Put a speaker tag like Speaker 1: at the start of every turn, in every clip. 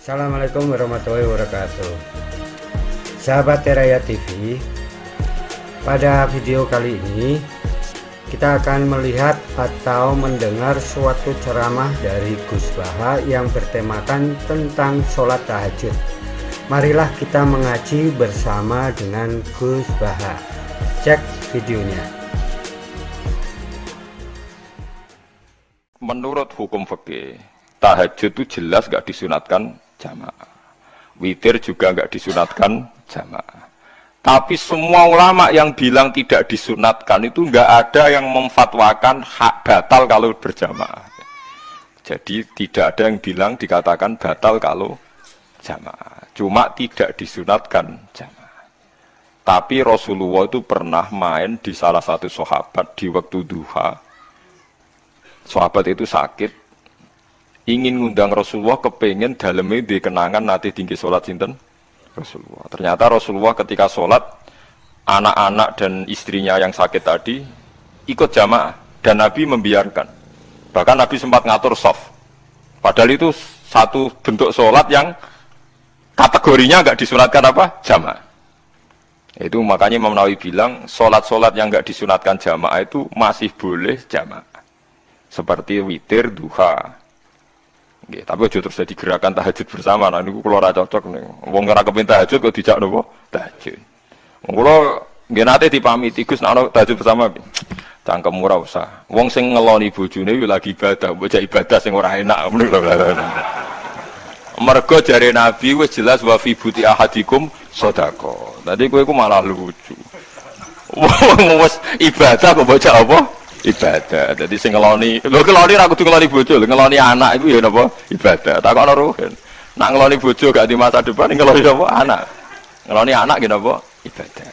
Speaker 1: Assalamualaikum warahmatullahi wabarakatuh. Sahabat Teraya TV, pada video kali ini kita akan melihat atau mendengar suatu ceramah dari Gus Baha yang bertemakan tentang sholat tahajud. Marilah kita mengaji bersama dengan Gus Baha. Cek videonya.
Speaker 2: Menurut hukum fikih, tahajud itu jelas gak disunatkan jamaah. Witir juga nggak disunatkan jamaah. Tapi semua ulama yang bilang tidak disunatkan itu nggak ada yang memfatwakan hak batal kalau berjamaah. Jadi tidak ada yang bilang dikatakan batal kalau jamaah. Cuma tidak disunatkan jamaah. Tapi Rasulullah itu pernah main di salah satu sahabat di waktu duha. Sahabat itu sakit, ingin ngundang Rasulullah, kepengen dalamnya di kenangan nanti tinggi sholat sinten Rasulullah. Ternyata Rasulullah ketika sholat, anak-anak dan istrinya yang sakit tadi ikut jamaah dan Nabi membiarkan. Bahkan Nabi sempat ngatur soft. Padahal itu satu bentuk sholat yang kategorinya nggak disunatkan apa? Jamaah. Itu makanya Imam Nawawi bilang sholat-sholat yang nggak disunatkan jamaah itu masih boleh jamaah. Seperti witir, duha. Nggih, tapi aja terus jadi gerakan tahajud bersama. Nah niku kula ora cocok nih. Wong ora kepengin tahajud kok dijak napa? Tahajud. Wong kula nggih nate dipamiti Gus nek ana tahajud bersama. Cangkem ora usah. Wong sing ngeloni bojone yo lagi ibadah, bocah ibadah sing ora enak. Mergo jare Nabi wis jelas wa fi buti ahadikum sedekah. Dadi kowe iku malah lucu. Wong wis ibadah kok bocah apa? Ibadah. Jadi sing ngeloni, lho ngeloni ra kudu ngeloni bojo, ngeloni anak iku ya napa? Ibadah. Takokno ruhen. Nak ngeloni bojo gak di masa depan ngeloni apa? Anak. Ngeloni anak nggih napa? Ibadah.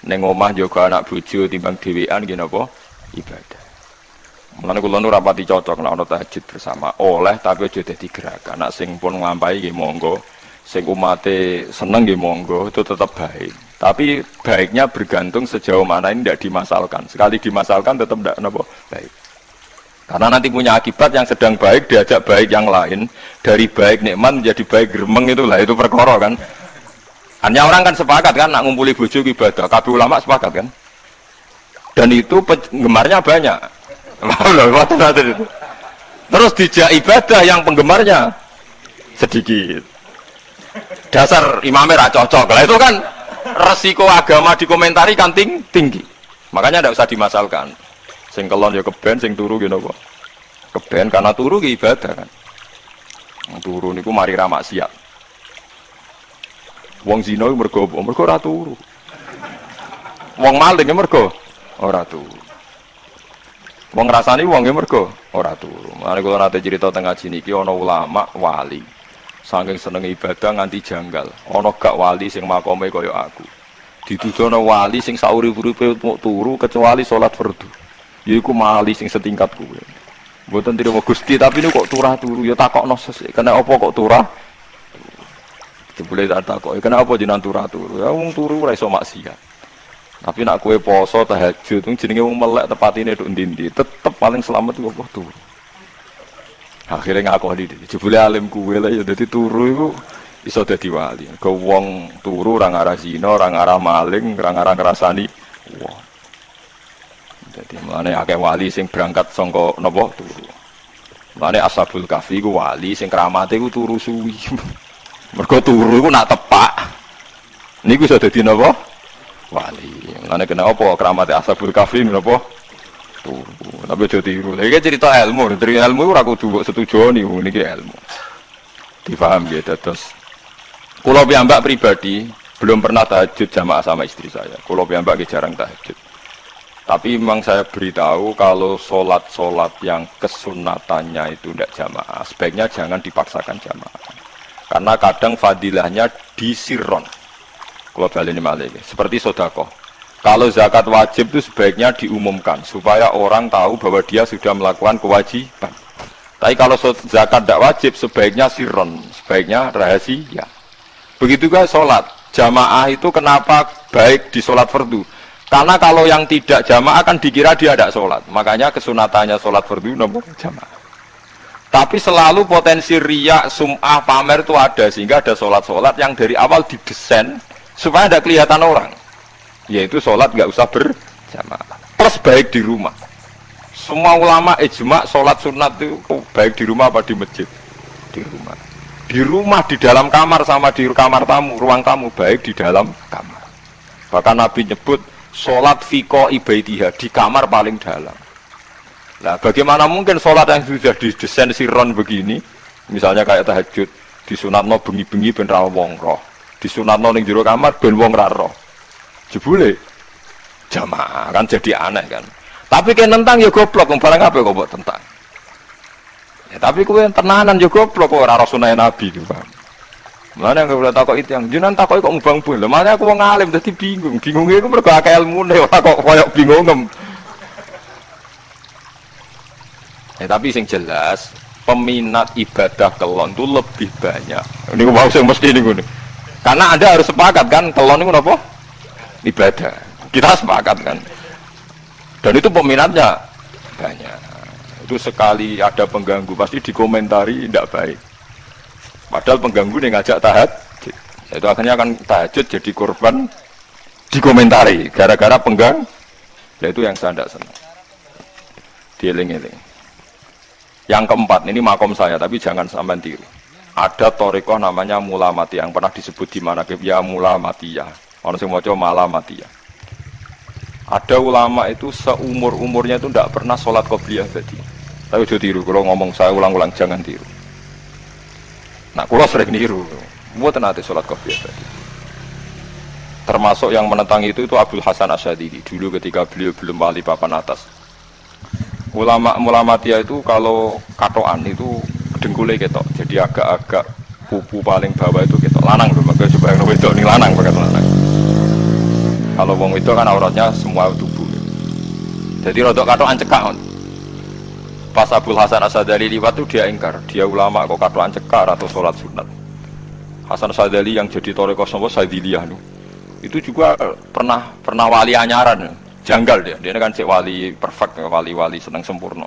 Speaker 2: Ning omah jaga anak bojo timbang dhewean nggih napa? Ibadah. Mulane kula nu rapati cocok nek ana tahajud bersama. Oleh tapi aja dadi gerakan. Nak sing pun nglampahi nggih monggo. Sing umate seneng nggih monggo, itu tetap baik. Tapi baiknya bergantung sejauh mana ini tidak dimasalkan. Sekali dimasalkan tetap tidak baik. Karena nanti punya akibat yang sedang baik diajak baik yang lain. Dari baik nikmat menjadi baik gremeng itulah itu perkara kan. Hanya orang kan sepakat kan nak ngumpuli bojo ibadah. Kabeh ulama sepakat kan. Dan itu penggemarnya banyak. Terus dijak ibadah yang penggemarnya sedikit. Dasar imamnya ra cocok. Lah itu kan resiko agama dikomentari kan tinggi. Makanya tidak usah dimasalkan. Sing kelon ya keben, sing turu gitu kok. Keben karena turu ki ibadah kan. Turu niku mari ra maksiat. Wong zina mergo apa? Mergo ora turu. Wong maling mergo ora turu. Wong ngrasani wong mergo ora turu. Mane kula nate cerita teng ngaji niki ana ulama wali. Saking seneng ibadah nganti janggal. Ana gak wali sing makome kaya aku. Dituduhno wali sing sauri-uripe turu kecuali salat fardu. Yaiku wali sing setingkat kuwe. Mboten trimo Gusti tapi niku kok turah turu ya takokno sesuk. Kena apa kok turah? Dibule tak takoki, kena apa jenengan turah turu? Ya wong turu ora iso maksiat. Tapi nak kowe poso tahajud jenenge wong melek tepatine nduk ndi-ndi, tetep paling selamat ku apa turu. Akhirnya ngakoni jebule alim kuwe lah ya dadi turu iku iso dadi wali. Ke wong turu ora ngarah zina, ora ngarah maling, ora ngarah ngrasani wong. Dadi mane akeh wali sing berangkat saka napa turu. Mane Ashabul Kahfi ku wali sing kramate ku turu suwi. Mergo turu iku nak tepak. Niku iso dadi napa? Wali. Mane kena apa kramate Ashabul Kahfi napa? Turu. Tapi aja tiru. Iki cerita ilmu, dari ilmu ora kudu mbok setujoni niki ilmu. Difaham ya terus. Kula piyambak pribadi belum pernah tahajud jamaah sama istri saya. Kula piyambak jarang tahajud. Tapi memang saya beritahu kalau sholat yang kesunatannya itu tidak jamaah, sebaiknya jangan dipaksakan jamaah. Karena kadang fadilahnya disirron. Kula baleni malih seperti sedekah. Kalau zakat wajib itu sebaiknya diumumkan supaya orang tahu bahwa dia sudah melakukan kewajiban. Tapi kalau zakat tidak wajib sebaiknya sirron, sebaiknya rahasia. Begitu juga sholat jamaah itu kenapa baik di sholat fardu? Karena kalau yang tidak jamaah kan dikira dia tidak sholat. Makanya kesunatannya sholat fardu nomor jamaah. Tapi selalu potensi riya, sum'ah, pamer itu ada, sehingga ada sholat-sholat yang dari awal didesain supaya tidak kelihatan orang, yaitu sholat nggak usah berjamaah plus baik di rumah. Semua ulama ijma sholat sunat itu baik di rumah apa di masjid? Di rumah. Di rumah, di dalam kamar sama di kamar tamu, ruang tamu, baik di dalam kamar. Bahkan Nabi nyebut sholat fiko ibaidiyah di kamar paling dalam. Nah, bagaimana mungkin sholat yang sudah didesain siron begini, misalnya kayak tahajud, disunatno bengi-bengi ben ra wong roh, disunatno ning jero kamar ben wong ra roh. Jebule jamaah kan jadi aneh kan. Tapi kayak nentang ya goblok, barang apa kok mbok tentang. Ya, tapi kowe tenanan ya goblok kok ora sunah Nabi itu, Bang. Mulane aku ora takok itu yang jenengan takoki kok mubang-bang. Lha makane aku wong alim dadi bingung. Bingunge iku mergo akeh ilmune ora kok koyo bingung. Tapi yang jelas peminat ibadah kelon itu lebih banyak. Ini mau yang mesti ini. Karena Anda harus sepakat kan kelon itu apa? Ibadah. Kita sepakat kan. Dan itu peminatnya banyak. Itu sekali ada pengganggu pasti dikomentari tidak baik. Padahal pengganggu yang ngajak tahajud. Itu akhirnya akan tahajud jadi korban dikomentari gara-gara pengganggu. Ya itu yang saya tidak senang. Dieling-eling. Yang keempat, ini makom saya, tapi jangan sampai tiru. Ada torikoh namanya Mulamatiyah, yang pernah disebut di mana ya Mulamatiyah. Orang yang mau coba Malamatiyah. Ada ulama itu seumur-umurnya itu tidak pernah sholat qobliyah tadi. Tapi udah tiru, kalau ngomong saya ulang-ulang jangan tiru. Nah, kalau sering tiru, buat nanti sholat qobliyah tadi. Termasuk yang menentang itu Abdul Hasan Asyadili dulu ketika beliau belum wali papan atas. Ulama Muhammadiyah itu kalau katoan itu dengkulnya ketok, jadi agak-agak pupu paling bawah itu ketok lanang loh, maka coba yang wedok ini lanang pakai lanang. Kalau wong itu kan auratnya semua tubuh, jadi rodok katoan cekak. Pas Abdul Hasan Asyadili liwat itu dia ingkar, dia ulama kok katoan cekak atau sholat sunat. Hasan Asyadili yang jadi toreko semua Syadiliyah itu juga pernah wali anyaran. Janggal dia kan cek wali perfect, wali senang sempurna.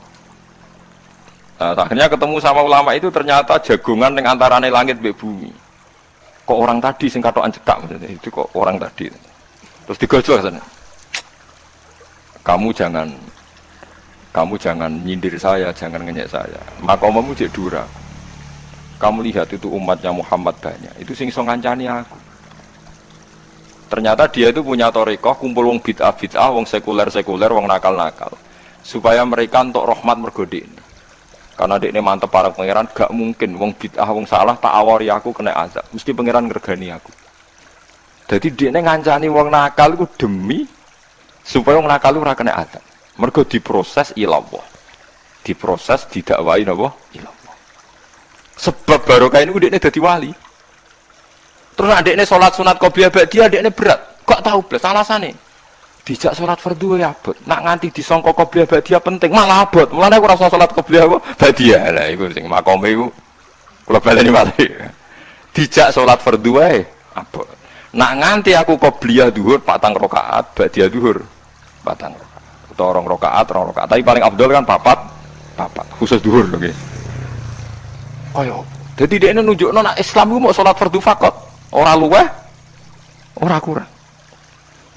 Speaker 2: Nah, akhirnya ketemu sama ulama itu ternyata jagungan yang antarane langit be bumi. Kok orang tadi sing katokan cetak maksudnya itu kok orang tadi. Terus digojlok sana. Kamu jangan nyindir saya, jangan ngenyek saya. Makomamu cek dura. Kamu lihat itu umatnya Muhammad banyak. Itu sing iso ngancani aku. Ternyata dia itu punya torikoh, kumpul wong bid'ah, wong sekuler, wong nakal, supaya mereka untuk rahmat mergodin. Karena dia ini mantep para pangeran, gak mungkin wong bid'ah, wong salah tak awari aku kena azab, mesti pangeran ngergani aku. Jadi dia ini ngancani wong nakal itu demi supaya wong nakal itu kena azab. Mergo diproses ilallah, diproses didakwai napa ilallah. Sebab barokah ini dia ini jadi wali. Terus adiknya sholat sunat qobliyah ba'diyah adiknya berat, kok tahu belas alasannya dijak sholat fardu ya abot, nak nganti disangka qobliyah ba'diyah penting malah abot, mulanya aku rasa sholat qobliyah ba'diyah lah, itu sing makome itu kalau baleni malah dijak sholat fardu ya abot, nak nganti aku qobliyah duhur 4 rakaat, ba'diyah duhur 4 rakaat atau 2 rakaat, tapi paling afdol kan papat khusus duhur oke. Koyo jadi dia ini nunjukno nak Islam itu mau sholat fardu fakot ora luweh, ora kurang.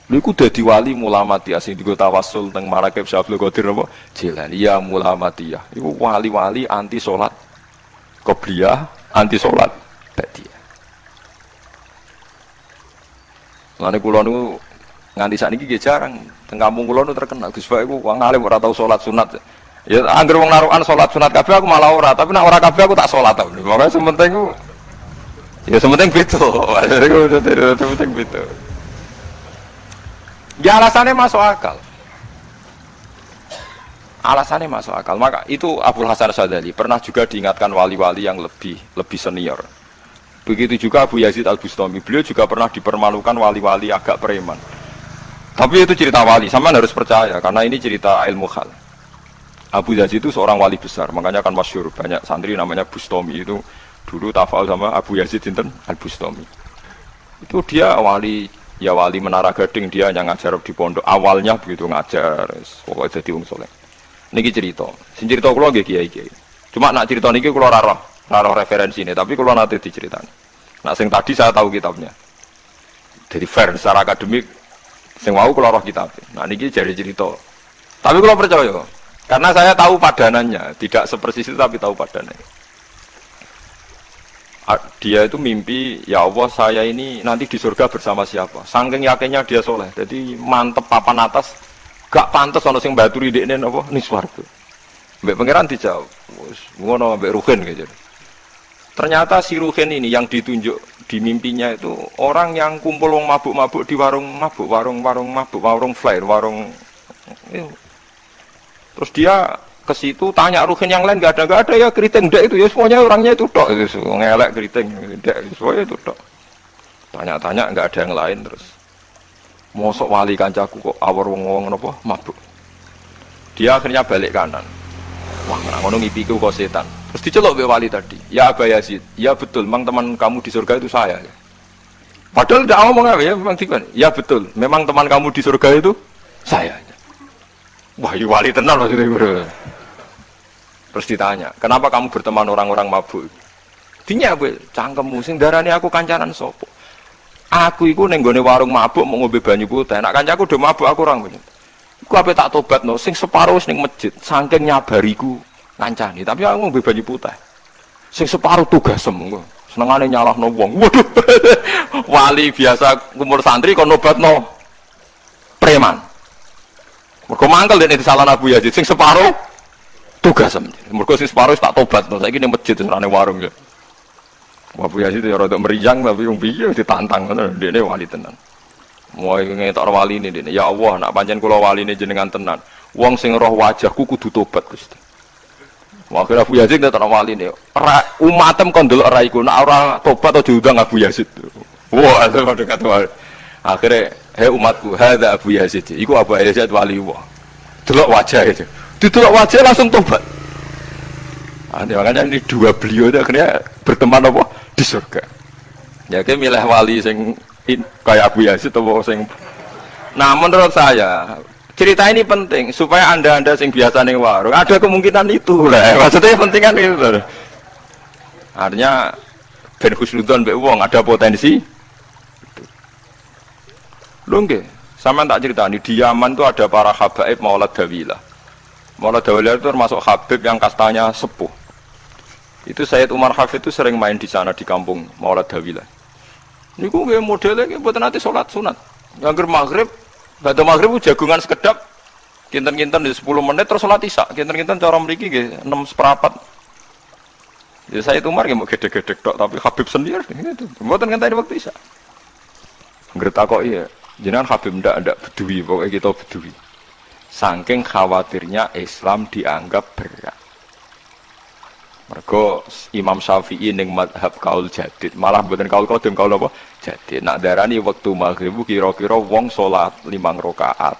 Speaker 2: Lha iku dadi wali Muhammadiyah sing digo tawassul teng Marakib Syabul Qadir apa? Jilani ya Muhammadiyah. Iku wali-wali anti salat qobliyah, anti salat ba'diyah. Lane kula niku nganti sakniki nggih jarang teng kampung kula niku terkenal Gus Pak iku wong alim ora tau salat sunat. Ya anggere wong narukan salat sunat kabeh aku malah ora, tapi nek ora kabeh aku tak salat ta. Pokoke sementing ku ya sementing beto, sementing beto. Ya alasannya masuk akal. Alasannya masuk akal. Maka itu Abdul Hasan Asyadili pernah juga diingatkan wali-wali yang lebih senior. Begitu juga Abu Yazid Al-Bustami. Beliau juga pernah dipermalukan wali-wali agak preman. Tapi itu cerita wali, sama harus percaya karena ini cerita ilmu hal. Abu Yazid itu seorang wali besar, makanya kan masyhur banyak santri namanya Bustami itu. Dulu tafal sama Abu Yazid Sinten Al-Bustami. Itu dia wali Menara Gading, dia yang ngajar di pondok. Awalnya begitu ngajar, pokoknya jadi wong saleh. Niki cerita. Sing cerita kula nggih kiai-kiai. Cuma nak cerita niki kula ora roh referensine, tapi kula nate diceritani. Nak sing tadi saya tahu kitabnya. Jadi fair secara akademik sing wau kula roh kitab. Nah niki jadi cerita. Tapi kula percaya karena saya tahu padanannya, tidak sepersis itu tapi tahu padanannya. Dia itu mimpi, ya Allah saya ini nanti di surga bersama siapa. Saking yakinnya dia soleh, jadi mantep papan atas, gak pantas ono sing baturi dekne apa ning swarga. Mbek pangeran dijawab, wis ngono mbek Ruhin gitu. Ternyata si Ruhin ini yang ditunjuk di mimpinya itu orang yang kumpul wong mabuk-mabuk di warung mabuk, warung flare, warung. Terus dia ke situ tanya Ruhin yang lain gak ada ya keriting dek itu ya semuanya orangnya itu tok itu ngelak keriting dek semuanya itu tok. Tanya-tanya nggak ada yang lain terus. Mosok wali kancaku kok awar wong napa mabuk. Dia akhirnya balik kanan. Wah, ngono ngipiku kok setan. Terus diceluk be wali tadi. Ya Aba Yazid, ya betul, memang teman kamu di surga itu saya. Padahal tidak ngomong apa ya, memang tiba. Ya betul, memang teman kamu di surga itu saya. Wah, ya wali tenan maksudnya bro. Terus ditanya, kenapa kamu berteman orang-orang mabuk? Dinya gue, cangkemmu sing darani aku kancanan sopo. Aku iku ning gone warung mabuk mau ngombe banyu putih. Nek kancaku do mabuk aku orang banyak. Iku ape tak tobatno sing separo wis ning masjid, saking nyabariku ngancani, tapi aku ngombe banyu putih. Sing separo tugasem engko. Senengane nyalahno wong. Waduh. Wali biasa umur santri kon nobatno preman. Mergo mangkel dene disalahno Abu Yazid sing separo tugasem. Mergo sing separo wis tak tobatno. Saiki ning masjid ora ning warung ya. Abu Yazid ya rada meriang tapi wong piye ditantang ngono dene wali tenan. Mulai ngetok wali ini dene. Ya Allah, nak pancen kula waline jenengan tenan. Wong sing roh wajahku kudu tobat Gusti. Akhirnya Abu Yazid ngetok wali ini. Umatem kon delok ora iku, nak ora tobat aja diundang Abu Yazid. Wah, itu kata wali. Akhirnya, hei umatku, hadza Abu Yazid. Iku Abu Yazid wali wah. Delok wajah itu. Didelok wajah langsung tobat. Makanya ini dua beliau itu akhirnya berteman apa di surga. Ya kayak milih wali sing kayak Abu Yazid atau sing. Nah menurut saya cerita ini penting supaya anda sing biasa ning warung ada kemungkinan itu lah. Maksudnya penting kan itu. Artinya ben husnudzon mbek wong ada potensi. Lho nggih, sampean tak ceritani di Yaman itu ada para habaib Maulad Dawilah. Maulad Dawilah itu termasuk habib yang kastanya sepuh. Itu Sayyid Umar Hafid itu sering main di sana di kampung Maulad Dawilah. Niku nggih modele nggih mboten ate salat sunat. Angger maghrib, badhe maghrib jagungan sekedap. Kinten-kinten di 10 menit terus salat isya. Kinten-kinten cara mriki nggih 6:04. Ya Sayyid Umar nggih mau gedhe-gedhe tok tapi Habib sendiri gitu. Mboten ngenteni waktu isya. Angger takoki ya, jenengan Habib ndak bedui pokoke kita bedui. Saking khawatirnya Islam dianggap berat. Mergo Imam Syafi'i ning mazhab kaul jadid, malah mboten kaul qadim kaul apa? Jadid. Nak darani wektu maghrib kira-kira wong salat 5 rakaat.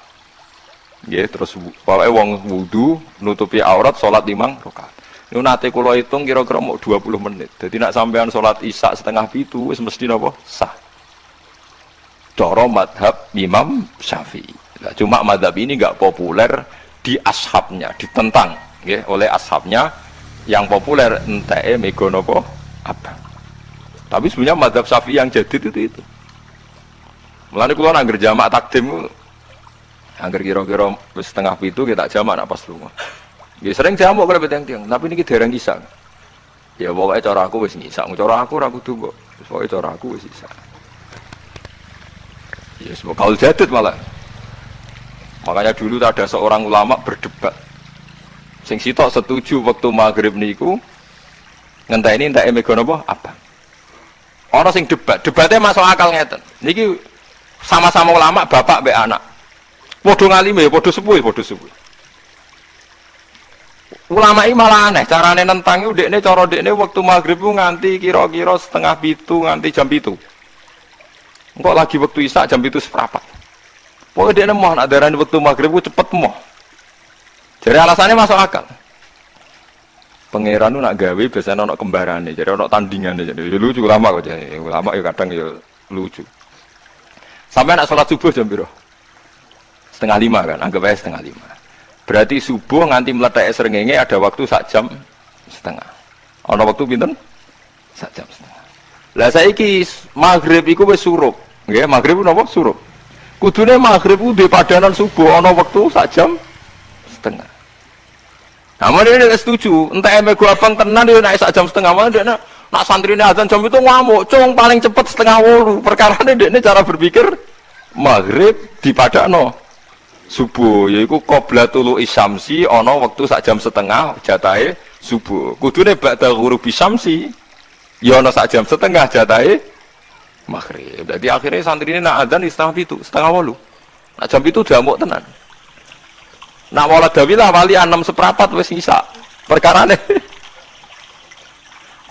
Speaker 2: Nggih, terus pokoke wong wudu nutupi aurat salat 5 rakaat. Niku nate kula hitung kira-kira mau 20 menit. Dadi nak sampean salat isya 6:30 wis mesti napa? Sah. Cara mazhab Imam Syafi'i. Nah, cuma mazhab ini enggak populer di ashabnya, ditentang nggih oleh ashabnya. Yang populer enteke mega napa apa. Tapi sebenarnya mazhab Syafi'i yang jadid itu. Mulane kula nang jamak takdim angger kira-kira wis 6:30 kita jamak nak pas lunga. Nggih sering jamak kalau beteng-teng, tapi niki dereng isa. Ya pokoke cara aku wis ngisa, cara aku ora kudu kok. Pokoke cara aku wis isa. Ya yes, kaul jadid malah. Makanya dulu ada seorang ulama berdebat. Sing sitok setuju waktu maghrib niku ngenteni entek mega napa apa. Ana sing debatnya masuk akal ngeten. Niki sama-sama ulama bapak mbek anak. Padha ngalime ya padha sepuh. Ulama iki malah aneh, carane nentang iku dekne cara dekne waktu maghrib ku nganti kira-kira 6:30 nganti jam 7. Engko lagi waktu isya jam 7:04. Pokoke dekne mau nak darani waktu maghrib ku cepet moh. Jadi alasannya masuk akal. Pangeran itu nak gawe biasanya ada kembarannya, jadi ada tandingannya. Jadi lucu lama kok jadi ulama ya kadang ya lucu. Sampai nak sholat subuh jam berapa? 4:30 kan, anggap aja 4:30. Berarti subuh nganti meletak srengenge ada waktu sak jam setengah. Ana wektu pinten? Sak jam setengah. Lah saiki maghrib iku wis surup. Nggih, maghrib napa surup. Kudune maghrib ku duwe padanan subuh ana wektu sak jam setengah. Namun dia setuju, entah emek gua abang tenan dia naik sak jam setengah mana dia nak santrine azan jam itu ngamuk, cung paling cepet setengah 8. Perkara ini cara berpikir maghrib dipadakno subuh, yaiku qoblatul isyamsi ana wektu sak jam setengah jatahe subuh. Kudune ba'da ghurubi syamsi ya ana sak jam setengah jatahe maghrib. Jadi akhirnya santrine nak azan setengah 8. Nak jam itu diamuk tenan. Nak wala dawilah wali 6/4 wis ngisa. Perkarane.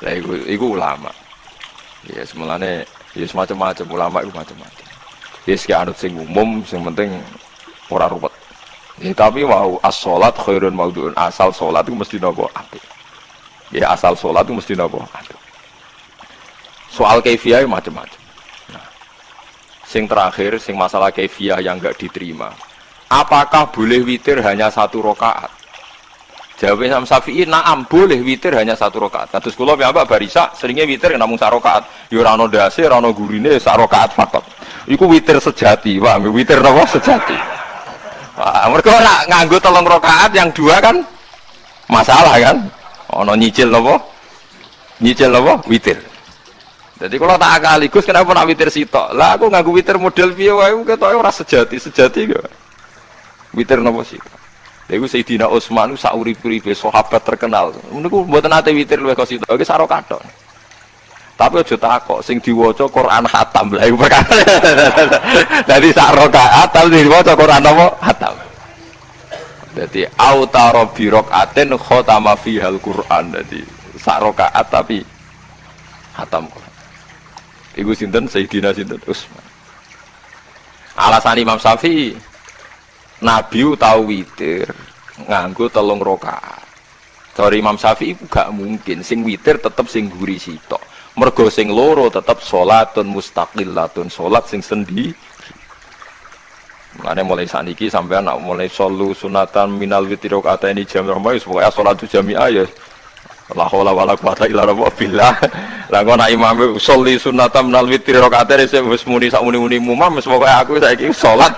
Speaker 2: Lah iku ulama. Ya semulane ya semacam-macam ulama iku macam-macam. Ya sik anut sing umum sing penting ora ruwet. Ya tapi wau as-shalat khairun maudhu'un. Asal salat itu mesti napa apik. Ya asal salat itu mesti napa apik. Soal kaifiyah macam-macam. Nah, sing terakhir sing masalah kaifiyah yang enggak diterima. Apakah boleh witir hanya 1 rakaat? Jawab Imam Syafi'i, na'am boleh witir hanya 1 rakaat. Kados kula piyambak barisa seringnya witir namung 1 rakaat. Ya ora ono ndase, ora ono gurine 1 rakaat fakot. Iku witir sejati, paham? Witir napa sejati. Wah, mergo nak nganggo 3 rakaat yang 2 kan masalah kan? Ono nyicil napa? Nyicil napa? Witir. Jadi kalau tak akaligus kenapa nak witir sitok? Lah aku nganggo witir model piye wae ketoke ora sejati kok. Witir napa sih? Lha iku Sayyidina Utsman sak urip-uripe sahabat terkenal. Niku mboten ate witir luwih kok sitok. Iki sak rakaat. Tapi aja takok sing diwaca Quran khatam. Lah iku perkara. Dadi sak rakaat tapi diwaca Quran apa? Khatam. Dadi autara bi rakaatin khatama fihal Quran. Dadi sak rakaat tapi khatam Quran. Iku sinten Sayyidina sinten Utsman. Alasan Imam Syafi'i Nabi tahu witir nganggo 3 rakaat. Dari Imam Syafi'i gak mungkin sing witir tetep sing guri sitok. Mergo sing loro tetep salatun mustaqillatun, salat sing sendiri. Mulane mulai saniki sampean nak mulai solu sunatan minal witir rakaat ini jam rama wis pokoke salat jami'ah ya. La haula wala quwata illa billah. Lah kok nak imam sholli sunatan minal witir rakaat wis muni sak muni-muni mumam wis pokoke aku saiki salat.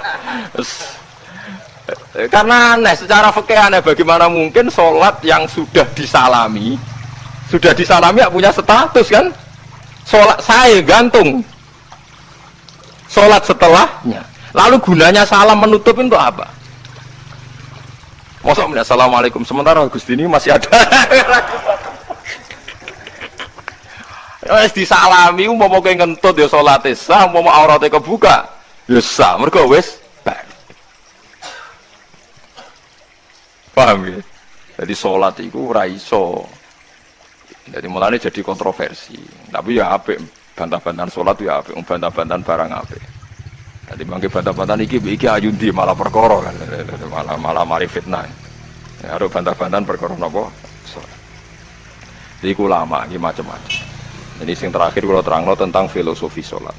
Speaker 2: Karena aneh, secara fikih aneh bagaimana mungkin sholat yang sudah disalami ya punya status kan? Sholat saya gantung sholat setelahnya. Lalu gunanya salam menutup itu apa? Maksudnya assalamualaikum sementara Gusti ini masih ada. Wis disalami umpama kowe ngentut ya salate sah, umpama aurate kebuka ya sah. Mergo wis paham ya? Jadi sholat itu ora iso. Jadi mulanya jadi kontroversi. Tapi ya apik, bantah-bantahan sholat ya apik, bantah-bantahan barang apik. Jadi mangke bantah-bantahan iki ayundi malah perkara kan, malah mari fitnah. Ya harus bantah-bantahan perkara napa? Sholat. Jadi ulama iki macam-macam. Jadi sing terakhir kula terangno tentang filosofi sholat.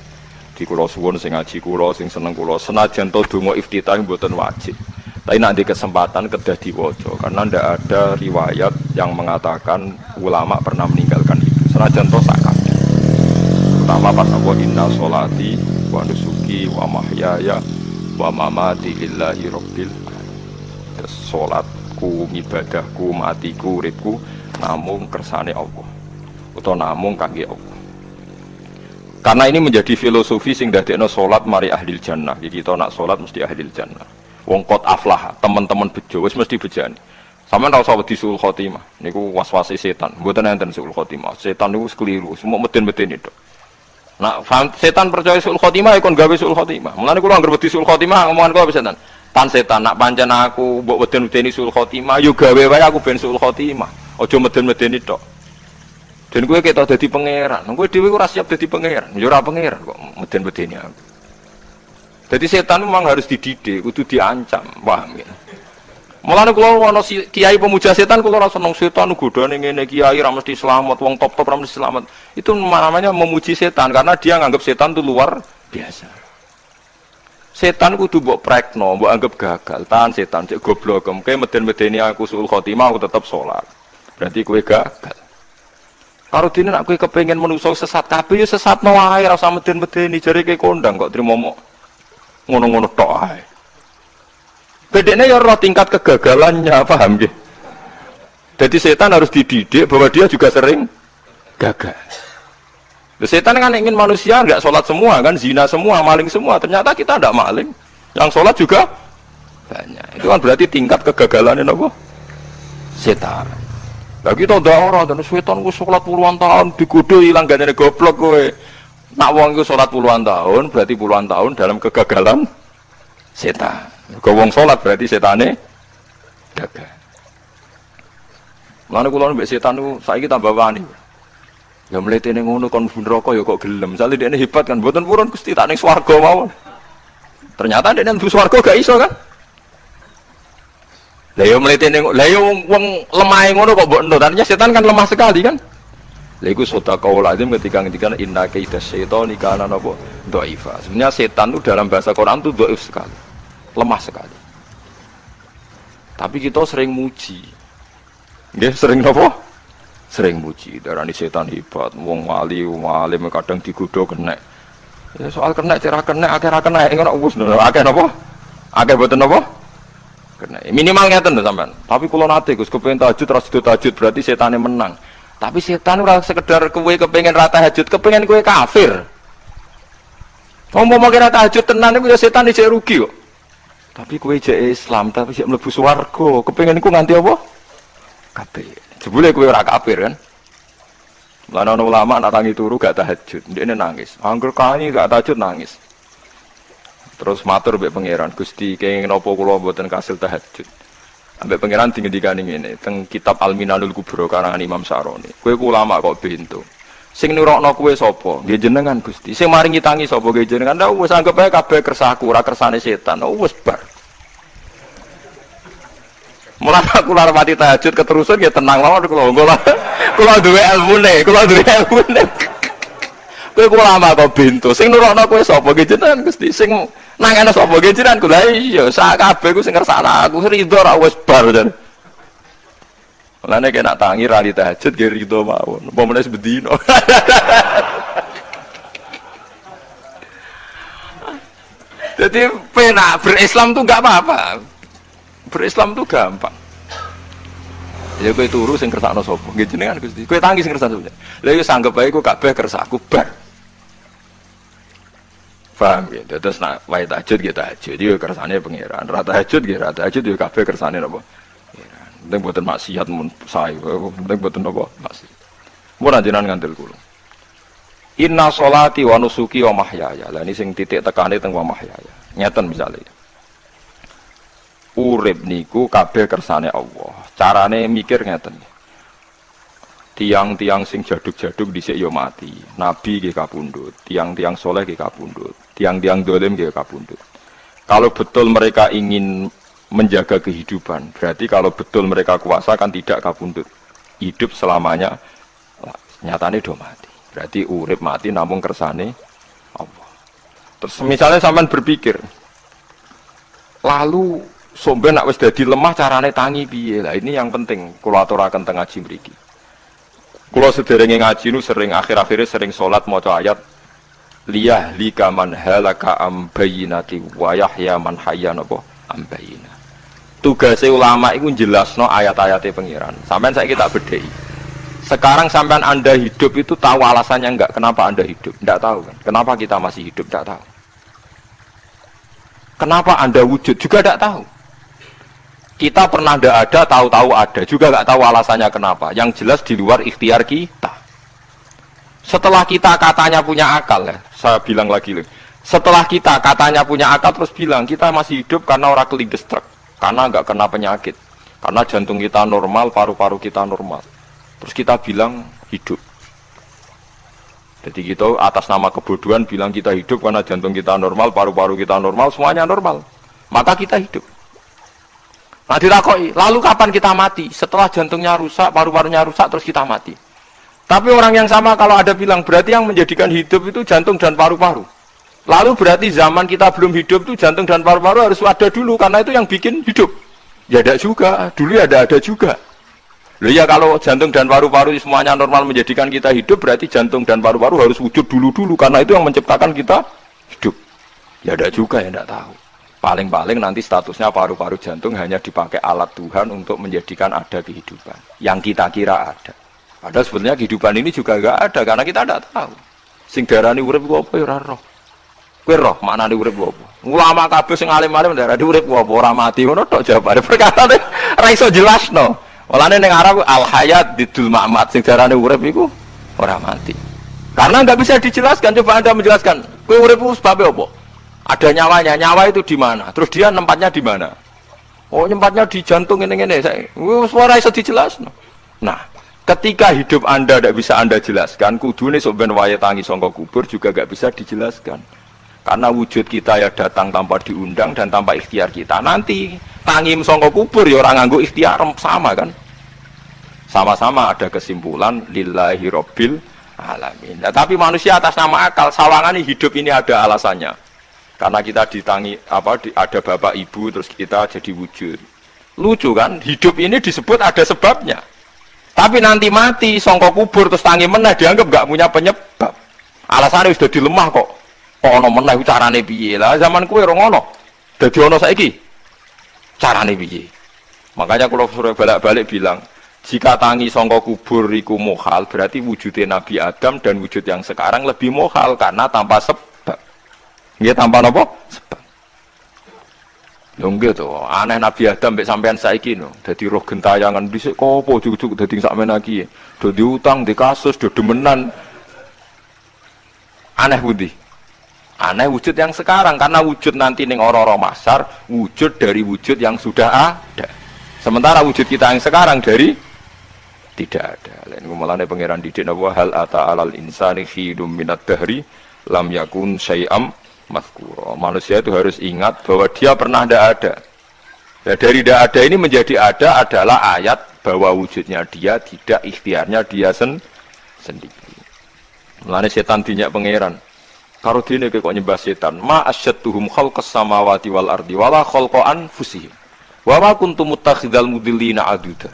Speaker 2: Di kula suwun sing ngaji kula sing seneng kula senajan to donga iftitah mboten wajib. Tapi nanti kesempatan kedah diwaca karena tidak ada riwayat yang mengatakan ulama pernah meninggalkan itu. Senajan to sakabeh. Pertama pas apa inna sholati wa nusuki wa mahyaya wa mamati lillahi rabbil alamin. Salatku, ibadahku, matiku, uripku namung kersane Allah. Utawa namung kangge Allah. Karena ini menjadi filosofi sing dadekno salat mari ahli jannah. Jadi kita nak salat mesti ahli jannah. Wong kot aflah, teman-teman bejo wis mesti bejani. Sampeyan ora usah wedi suul khotimah. Niku waswase setan. Mboten enten suul khotimah. Setan niku keliru, semua meden-meden itu. Nah, setan percaya suul khotimah ya kon gawe suul khotimah. Mulane kula anggere wedi suul khotimah ngomongan kula setan. Tan setan nak pancen aku mbok meden-medeni suul khotimah, yo gawe wae aku ben suul khotimah. Aja meden-medeni tok. Dan kowe ketok dadi pangeran. Kowe dhewe ora siap dadi pangeran. Ya ora pangeran kok meden-medeni aku. Jadi setan memang harus dididik, kudu diancam, paham ya? Mulane kula ana kiai pemuja setan kula ora seneng setan godane ngene kiai ra mesti selamat, wong top-top ra mesti selamat. Itu namanya memuji setan karena dia nganggap setan itu luar biasa. Setan kudu mbok prekno, mbok anggap gagal, tahan setan cek goblok, mengke meden-medeni aku suul khotimah aku tetap salat. berarti kowe gagal. Karo dene nek kowe kepengin menungso sesat kabeh ya sesatno wae ora usah meden-medeni jare kowe kondang kok trimo ngono-ngono tok ae. Bedene ya roh tingkat kegagalannya, paham nggih? Jadi setan harus dididik bahwa dia juga sering gagal. Setan kan ingin manusia enggak sholat semua kan, zina semua, maling semua. Ternyata kita enggak maling. Yang sholat juga banyak. Itu kan berarti tingkat kegagalannya apa? Setan. Lah kita ndak ora dan setan ku salat puluhan tahun digodho ilang gane goblok kowe. Nak wong iku salat puluhan tahun berarti puluhan tahun dalam kegagalan setan. Kok wong salat berarti setane gagal. Lan kula mbek setan niku saiki tambah wani. Ya mletene ngono kon neraka ya kok gelem. Misale dekne hebat kan mboten purun Gusti tak ning swarga mawon. Ternyata dekne mlebu swarga gak iso kan? Lah yo mletene lah yo wong lemah ngono kok mbok endo. Artinya setan kan lemah sekali kan? Lah iku sedekah lazim ketika ngendikan inna kaidas syaitani kana napa dhaifa. Sebenarnya setan itu dalam bahasa Quran itu dhaif sekali. Lemah sekali. Tapi kita sering muji. Nggih, sering napa? Sering muji. Darani setan hebat, wong wali, alim kadang digodho kena. Ya soal kena cara kena akeh ra kena ngono wis akeh napa? Akeh boten napa? Kena. Minimal ngeten lho sampean. Tapi kula nate Gus kepengin tahajud terus tahajud berarti setane menang. Tapi setan ora sekedar kowe kepengin ra tahajud, kepengin kowe kafir. Umpama kira tahajud tenan iku ya setan isih rugi kok. Tapi kowe jek Islam tapi sik mlebu swarga, kepengin iku nganti apa? Kafir. Jebule kowe ora kafir kan? Lan ana ulama nak tangi turu gak tahajud, ndekne nangis. Angger kani gak tahajud nangis. Terus matur mbek pangeran, Gusti kenging napa kula mboten kasil tahajud. Ambek pangeran dingendikani ngene, teng kitab Al-Minanul Kubra karangan Imam Saroni. Kowe ku ulama kok bento. Sing nurokno kowe sapa? Nggih jenengan Gusti. Sing maringi tangi sapa? Nggih jenengan. Lah wis anggap ae kabeh kersahku, ora kersane setan. Wis bar. Mulane aku lara mati tahajud keterusan ya tenang mawon kula. Kula duwe ilmune, Kowe ku ulama kok bento. Sing nurokno kowe sapa? Nggih jenengan Gusti. Sing nangane sapa? Nggih jenengan kula. Iya, sak kabeh ku sing kersane aku rido ora wis bar jan. Mulane kena tangi ra di tahajud nggih rido mawon. Apa meneh sebedino. Jadi penak berislam tuh enggak apa-apa. Berislam tuh gampang. Ya kowe turu sing kersakno sapa? Nggih jenengan Gusti. Kowe tangi sing kersakno. Lha iku sanggep bae ku kabeh kersakku bar. Paham ya? Terus nak wae tahajud nggih tahajud yo kersane pangeran. Ra tahajud nggih ra tahajud yo kabeh kersane napa? Pangeran. Penting boten maksiat mun sae. Penting boten napa maksiat. Mun ajenan ngandel kula. Inna sholati wa nusuki wa mahyaya. Lah ini sing titik tekane teng wa mahyaya. Nyeten misale. Urip niku kabeh kersane Allah. Carane mikir ngeten. Tiang-tiang sing jaduk-jaduk dhisik ya mati. Nabi nggih kapundhut, tiang-tiang soleh nggih kapundhut, tiang-tiang dolim nggih kapundhut. Kalau betul mereka ingin menjaga kehidupan, berarti kalau betul mereka kuasa kan tidak kapundhut. Hidup selamanya nyatane do mati. Berarti urip mati namung kersane Allah. Terus misalnya sampean berpikir, lalu somben nak wis dadi lemah carane tangi piye? Lah ini yang penting kula aturaken teng ngaji mriki. Kula sederenge ngaji nu sering akhir-akhire sering salat maca ayat liyah lika man halaka am bayyinati wa yahya man hayya napa am bayyina. Tugase ulama iku jelasno ayat-ayate pengiran. Sampeyan saiki tak bedheki. Sekarang sampean Anda hidup itu tahu alasannya enggak? Kenapa Anda hidup? Enggak tahu kan? Kenapa kita masih hidup? Enggak tahu. Kenapa Anda wujud? Juga enggak tahu. Kita pernah enggak ada, tahu-tahu ada. Juga enggak tahu alasannya kenapa. Yang jelas di luar ikhtiar kita. Setelah kita katanya punya akal ya, saya bilang lagi loh. Setelah kita katanya punya akal terus bilang kita masih hidup karena orang kelindestruk. Karena enggak kena penyakit. Karena jantung kita normal, paru-paru kita normal. Terus kita bilang hidup. Jadi kita atas nama kebodohan bilang kita hidup karena jantung kita normal, paru-paru kita normal, semuanya normal. Maka kita hidup. Nah ditakoi, lalu kapan kita mati? Setelah jantungnya rusak, paru-parunya rusak, terus kita mati. Tapi orang yang sama kalau ada bilang, berarti yang menjadikan hidup itu jantung dan paru-paru. Lalu berarti zaman kita belum hidup itu jantung dan paru-paru harus ada dulu, karena itu yang bikin hidup. Ya ada juga, dulu ada juga. Loh ya kalau jantung dan paru-paru semuanya normal menjadikan kita hidup, berarti jantung dan paru-paru harus wujud dulu-dulu karena itu yang menciptakan kita hidup. Ya tidak juga, ya tidak tahu. Paling-paling nanti statusnya paru-paru jantung hanya dipakai alat Tuhan untuk menjadikan ada kehidupan yang kita kira ada. Padahal sebenarnya kehidupan ini juga enggak ada karena kita tidak tahu. Sing darani urip ku apa ya ora roh. Kowe roh maknane urip ku apa? Ulama kabeh sing alim-alim darani urip ku apa ora mati ngono tok jawabane. Perkatane ora iso jelasno. Walane ning Arab al hayat didul ma'mat sing darane urip iku ora mati. Karena enggak bisa dijelaskan. Coba Anda menjelaskan. Kowe urip ku sebab apa? Ada nyawanya, nyawa itu di mana? Terus dia nempatnya di mana? Oh, nempatnya di jantung ini. Suara iso dijelasno. Nah, ketika hidup Anda tidak bisa Anda jelaskan, kudune sok ben wae tangi sangka kubur juga enggak bisa dijelaskan. Karena wujud kita ya datang tanpa diundang dan tanpa ikhtiar kita. Nanti tangi sangka kubur ya orang nganggo ikhtiar sama kan? Sama-sama ada kesimpulan lillahi rabbil alamin. Nah, tapi manusia atas nama akal sawangan hidup ini ada alasannya. Karena kita ditangi ada bapak ibu terus kita jadi wujud. Lucu kan? Hidup ini disebut ada sebabnya. Tapi nanti mati sangka kubur terus tangi meneh dianggap enggak punya penyebab. Alasannya sudah dilemah kok. Kok ono meneh carane piye? Lah zaman kowe ora ngono. Dadi ono saiki. Carane piye? Makanya kalau suruh balik-balik bilang, jika tangi sangka kubur iku mukhal, berarti wujudnya Nabi Adam dan wujud yang sekarang lebih mukhal karena tanpa sebab. Nggih tanpa napa? Sebab. Lho nggih to, aneh Nabi Adam mek sampean saiki no. Dadi roh gentayangan dhisik kopo cucuk dadi sakmene iki. Do diutang, di kasus, do demenan. Aneh pundi? Aneh wujud yang sekarang karena wujud nanti ning ora-ora mahsyar wujud dari wujud yang sudah ada. Sementara wujud kita yang sekarang dari tidak ada. Lain ngomongane pangeran didik napa hal ata alal insani khidum minad dahri lam yakun syai'am mazkura. Manusia itu harus ingat bahwa dia pernah tidak ada. Ya, dari tidak ada ini menjadi ada adalah ayat bahwa wujudnya dia tidak ikhtiarnya dia sendiri. Mulane setan dinyak pangeran. Karo dene kok nyembah setan. Ma asyadduhum khalqas samawati wal ardi wala khalqa anfusihim. Wa ma kuntum muttakhidal mudillina aduda.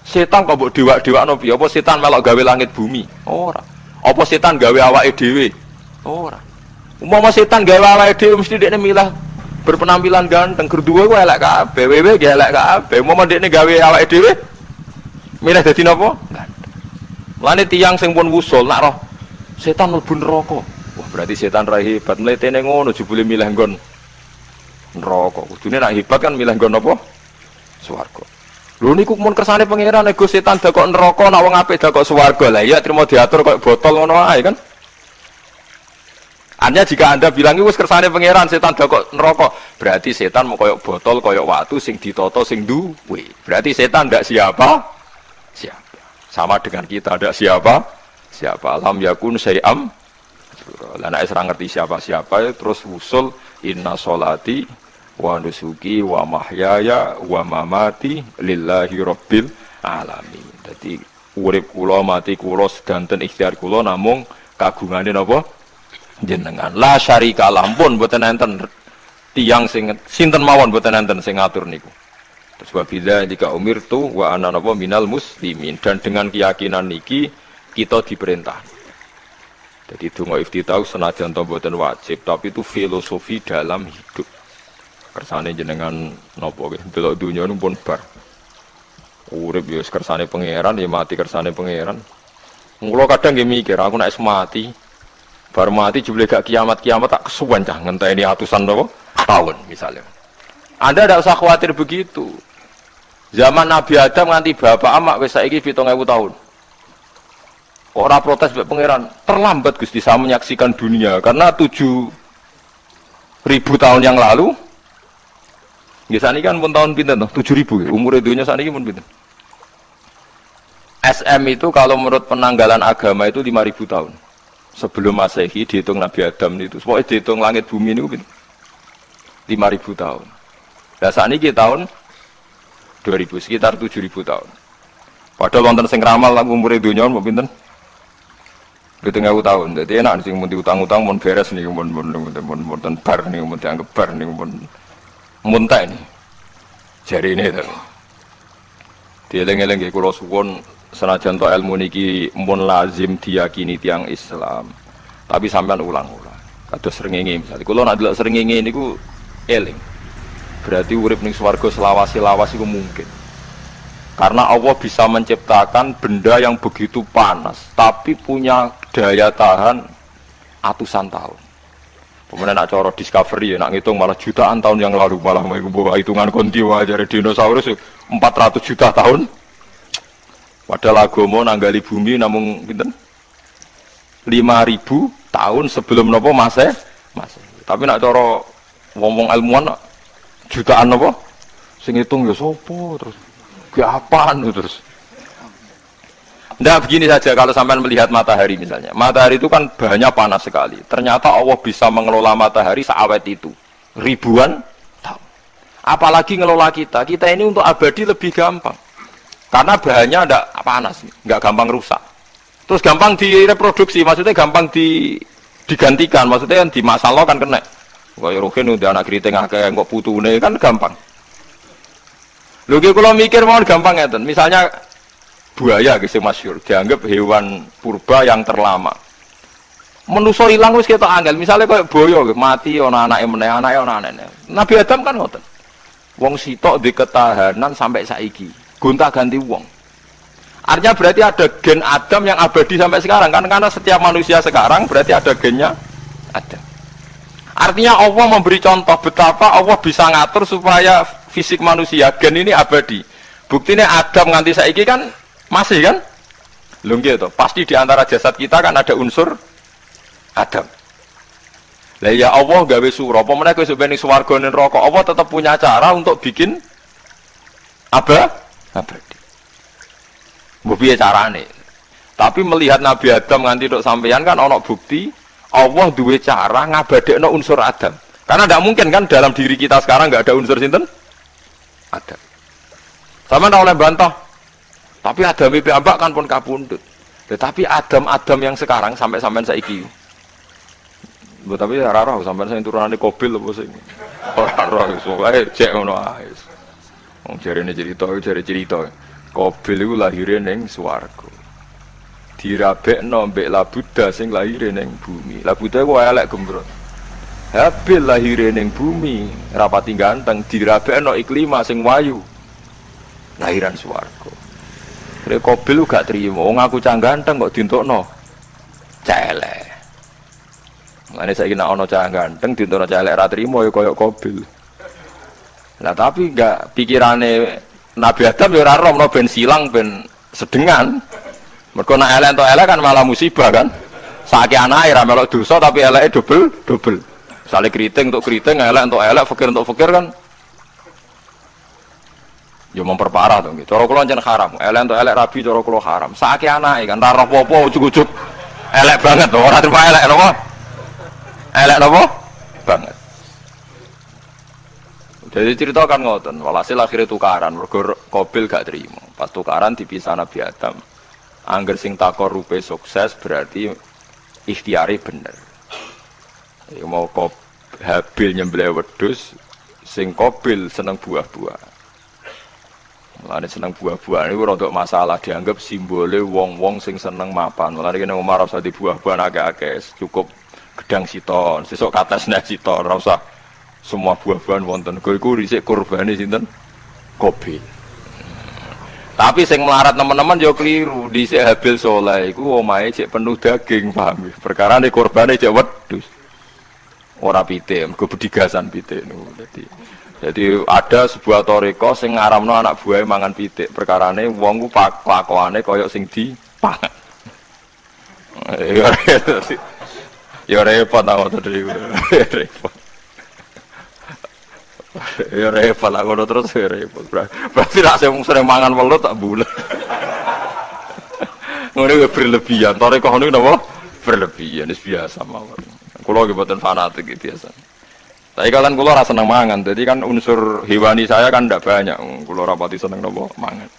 Speaker 2: Setan kok mbok dewak-dewakno piye? Apa setan melok gawe langit bumi? Ora. Apa setan gawe awake dhewe? Ora. Umpama setan gawe awake dhewe mesti dekne milah berpenampilan ganteng, gerduwe ku elek kabeh, wewe ge elek kabeh. Umpama dekne gawe awake dhewe milah dadi napa? Ganteng. Mulane tiyang sing pun wusul nak roh setan mlebu neraka. Wah, berarti setan ra hebat, mletene ngono jebule milah nggon neraka. Kudune nak hebat kan milah nggon apa? Swarga. Lho niku mun kersane pangeran ego setan dakok neraka, nak wong apik dakok swarga. Lah iya trimo diatur koyo botol ngono ae kan. Hanya jika Anda bilang itu kersane pangeran setan dakok neraka, berarti setan mau koyok botol, koyok watu sing ditoto sing duwe. Berarti setan ndak siapa? Siapa. Sama dengan kita ndak siapa? Siapa. Lam yakun syai'am. Lah nek ora ngerti siapa-siapa terus usul inna sholati wa nusuki wa mahyaya wa mamati lillahi rabbil alamin. Dadi urip kula mati kula sedanten ikhtiar kula namung kagungane napa? Jenengan la syarika lampun mboten enten tiyang sing sinten mawon mboten enten sing ngatur niku. Terus wabila jika umirtu wa ana napa minal muslimin dan dengan keyakinan niki kita diperintah. Jadi donga iftitah senajan to mboten wajib tapi itu filosofi dalam hidup. Kersane jenengan napa nggih delok donya pun bar. Urip ya kersane pangeran ya mati kersane pangeran. Mula kadang nggih mikir aku nek mati baru mati jebule gak kiamat-kiamat tak kesuwen cah ngenteni atusan tahun misalnya. Anda tidak usah khawatir begitu. Zaman Nabi Adam nganti bapak amak wis saiki 7.000 tahun. Ora protes mbek pangeran, terlambat Gusti saya menyaksikan dunia karena 7.000 tahun yang lalu. Nggih saniki kan pun tahun pinten toh? 7.000 umur dunia saniki pun pinten? SM itu kalau menurut penanggalan agama itu 5.000 tahun. Sebelum Masehi dihitung Nabi Adam itu, pokoknya dihitung langit bumi ini 5.000 tahun. Nah saat ini tahun 2000, sekitar 7.000 tahun. Padahal wonten sing ramal umur dunia mau pinten? 7.000 tahun. Jadi enak sing mun diutang-utang mun beres nih, mun bar nih, mun dianggap bar nih, mun muntah ini. Jari ini itu. Dieling-eling nggih kula suwun senajan to ilmu niki mun lazim diyakini tiyang Islam. Tapi sampean ulang-ulang. Kados srengenge misalnya. Kula nek delok srengenge niku eling. Berarti urip ning swarga selawase-lawas iku mungkin. Karena Allah bisa menciptakan benda yang begitu panas, tapi punya daya tahan atusan tahun. Kemudian nak coro discovery, nak ngitung malah jutaan tahun yang lalu, malah bawa hitungan kontiwa dari dinosaurus 400 juta tahun. Padahal agama nanggali bumi namun gitu, 5.000 tahun sebelum nopo mase. Tapi nak coro ngomong ilmuwan jutaan nopo, sing hitung ya sopo terus. Apaan terus? Nah begini saja kalau sampai melihat matahari misalnya. Matahari itu kan bahannya panas sekali. Ternyata Allah bisa mengelola matahari seawet itu. Ribuan tahun. Apalagi ngelola kita. Kita ini untuk abadi lebih gampang. Karena bahannya ada panas. Nggak gampang rusak. Terus gampang direproduksi. Maksudnya gampang digantikan. Maksudnya kan di masa lalu kan kena. Kayak Rohin udah anak keriting akeh kok putune kan gampang. Lagi kalau mikir mau gampang ya, misalnya buaya gitu masyhur dianggap hewan purba yang terlama. Manusa ilang wis ketok angel, misalnya kayak buaya mati ana anake meneh, anake ana anene. Nabi Adam kan ngoten. Wong sitok di ketahanan sampai saiki, gonta-ganti wong. Artinya berarti ada gen Adam yang abadi sampai sekarang kan, karena setiap manusia sekarang berarti ada gennya Adam. Artinya Allah memberi contoh betapa Allah bisa ngatur supaya fisik manusia gen ini abadi. Buktinya Adam nganti saiki kan masih kan? Lho nggih to, pasti di antara jasad kita kan ada unsur Adam. Lah ya Allah gawe sura, apa meneh kowe sok ben swarga ning neraka, Allah tetap punya cara untuk bikin abadi. Mbok piye carane? Tapi melihat Nabi Adam nganti tok sampeyan kan ana bukti Allah duwe cara ngabadekno unsur Adam. Karena tidak mungkin kan dalam diri kita sekarang nggak ada unsur sinten? Adam. Sama ndak oleh bantah. Tapi Adam iki ambak kan pun kapundhut. Tetapi Adam yang sekarang sampai saiki. Tapi ora roh sampean sing turunane Qabil apa sing. Ora roh iso ae cek ngono ae. Wong jarene cerita. Qabil iku lahire ning swarga. Dirabekno mbek Labuda sing lahire ning bumi. Labuda ku elek gembrot. Habil lahire ning bumi, rapati ganteng, dirabekno iklima sing wayu. Lahiran swarga. Rek Qabil gak trimo, wong aku cah ganteng kok dientukno celek. Mane saiki nek ana cah ganteng dientukno celek ra trimo ya kaya Qabil. Lah tapi gak pikirane Nabi Adam ya ora roh ben silang ben sedengan. Mergo nek elek entuk elek kan malah musibah kan. Saiki anake ra melok dosa tapi eleke double. Misale keriting untuk keriting, elek untuk elek, fakir untuk fakir kan. Ya memperparah to nggih. Cara kula njen haram. Elek untuk elek rabi cara kula haram. Saiki anake kan ra roh apa-apa ujug-ujug elek banget to, ora terima elek napa? Elek napa? Banget. Jadi cerita kan ngoten, walhasil akhirnya tukaran, mergo Qabil gak terima. Pas tukaran dipisah Nabi Adam. Angger sing takorupe sukses berarti ikhtiari bener. Ya mau Habil nyembelih wedhus, sing Qabil seneng buah-buah. Mulane seneng buah-buah niku rada masalah dianggap simbole wong-wong sing seneng mapan. Mulane kene Umar ora usah di buah-buahan akeh-akeh, cukup gedang siton, sesuk kates nek siton, ora usah semua buah-buahan wonten. Iku dhisik kurbane sinten? Qabil. Tapi sing melarat teman-teman yo keliru. Dhisik Habil saleh iku omahe cek penuh daging, paham? Perkara nek kurbane cek wedhus. Ora pitik, mergo bedigasan pitik niku. Jadi ada sebuah toriko sing ngaramno anak buahe mangan pitik. Perkarane wong ku pakwane kaya sing dipangan. Ya repot ta ngoten iki. Repot. Ya repot lah ngono terus ya repot. Berarti nek sering mangan welut tak bulet. Ngono kuwi berlebihan. Toriko niku napa? Berlebihan, wis biasa mawon. Kula nggih mboten fanatik iki biasa. Tapi kalian kula ora seneng mangan. Jadi kan unsur hewani saya kan ndak banyak. Kula ora pati seneng napa mangan.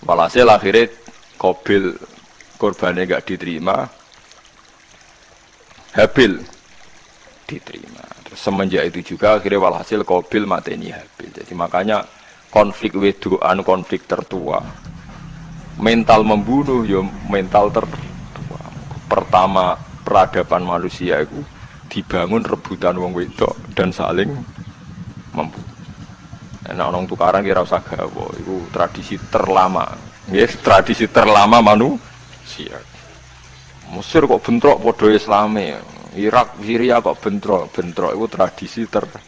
Speaker 2: Walhasil akhirnya Qabil korbannya gak diterima. Habil diterima. Terus semenjak itu juga akhirnya walhasil Qabil mateni Habil. Jadi makanya konflik wedoan, konflik tertua. Mental membunuh ya mental tertua. Pertama peradaban manusia itu dibangun rebutan wong wedok dan saling membunuh. Nah, orang tukaran kira usah gawa, itu tradisi terlama. Yes, tradisi terlama manusia. Mesir kok bentrok podo Islame, Irak, Syria kok bentrok itu tradisi terlama.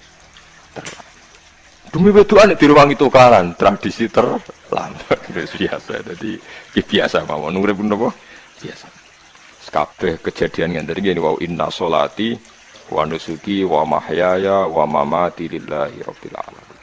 Speaker 2: Demi wedoan diruwangi tukaran, tradisi terlama. Biasa, jadi biasa mawon urip napa? Biasa. Kabeh kejadian ngene iki wa inna sholati wa nusuki wa mahyaya wa mamati lillahi rabbil alamin.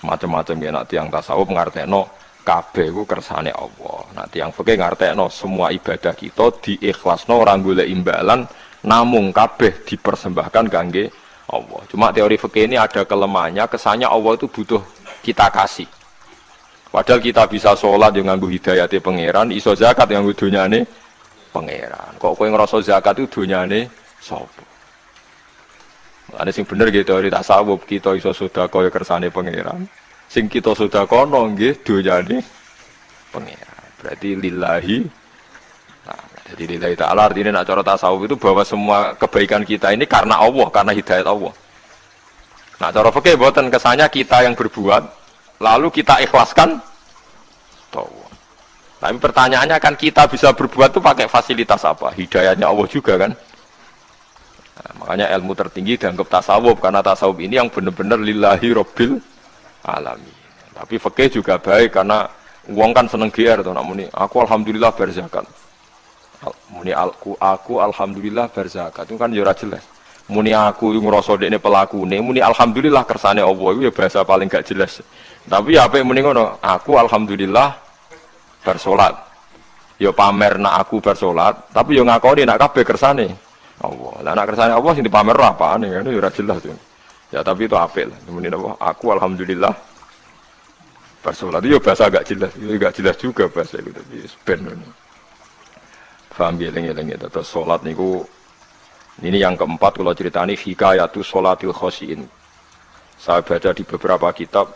Speaker 2: Macam-macam ya nak tiyang tasawuf ngartekno kabeh iku kersane Allah. Nak tiyang fikih ngartekno semua ibadah kita diikhlasno ora golek imbalan namung kabeh dipersembahkan kangge Allah. Cuma teori fikih ini ada kelemahannya, kesannya Allah itu butuh kita kasih. Padahal kita bisa sholat yang nganggo hidayate pangeran, iso zakat yang nganggo donyane pangeran. Kok kowe ngrasa zakat itu donyane sapa? Ana sing bener gitu teori tasawuf, kita iso sedekah ya kersane pangeran. Sing kita sedekahno nggih donyane pangeran. Berarti lillahi. Nah, jadi lillahi ta'ala artinya nak cara tasawuf itu bahwa semua kebaikan kita ini karena Allah, karena hidayat Allah. Nah, cara fikih mboten kesannya kita yang berbuat lalu kita ikhlaskan Allah. Tapi pertanyaannya kan kita bisa berbuat itu pakai fasilitas apa? Hidayahnya Allah juga kan? Nah, makanya ilmu tertinggi dianggap tasawuf karena tasawuf ini yang benar-benar lillahi rabbil alamin. Tapi fikih juga baik karena wong kan seneng GR to nak muni aku alhamdulillah berzakat. Muni aku alhamdulillah berzakat itu kan ya ora jelas. Muni aku ngrasa dekne pelakune, muni alhamdulillah kersane Allah itu ya bahasa paling gak jelas. Tapi ya apik muni ngono, aku alhamdulillah bersolat. Ya pamer nak aku bersolat, tapi ya ngakoni nak kabeh kersane Allah. Lah nak kersane Allah sing dipamer apane kan ya ora jelas tuh. Ya tapi itu apik lah. Muni apa? Aku alhamdulillah bersolat. Ya bahasa gak jelas, ya gak jelas juga bahasa itu tapi ben ngono. Paham ya lengi-lengi terus salat niku ini yang keempat kalau ceritani hikayatu sholatil khosyin. Saya baca di beberapa kitab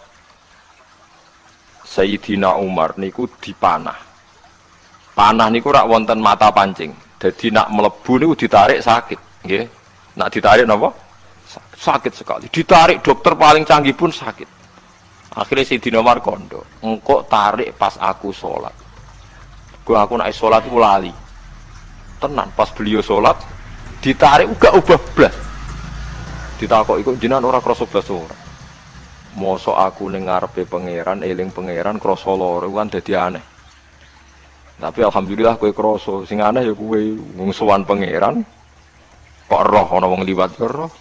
Speaker 2: Sayyidina Umar niku dipanah. Panah niku rak wonten mata pancing. Jadi nak melebu niku ditarik sakit, nggih. Nak ditarik napa? Sakit sekali. Ditarik dokter paling canggih pun sakit. Akhirnya Sayyidina Umar kondo, engkau tarik pas aku sholat. Aku nak sholat itu lali. Tenan pas beliau sholat ditarik uga ubah blas. Ditakok iku jenengan ora krasa blas ora. Mosok aku ning ngarepe pangeran, eling pangeran krasa lara kan dadi aneh. Tapi alhamdulillah kowe krasa, sing aneh ya kowe wong sowan pangeran kok roh ana wong liwat roh.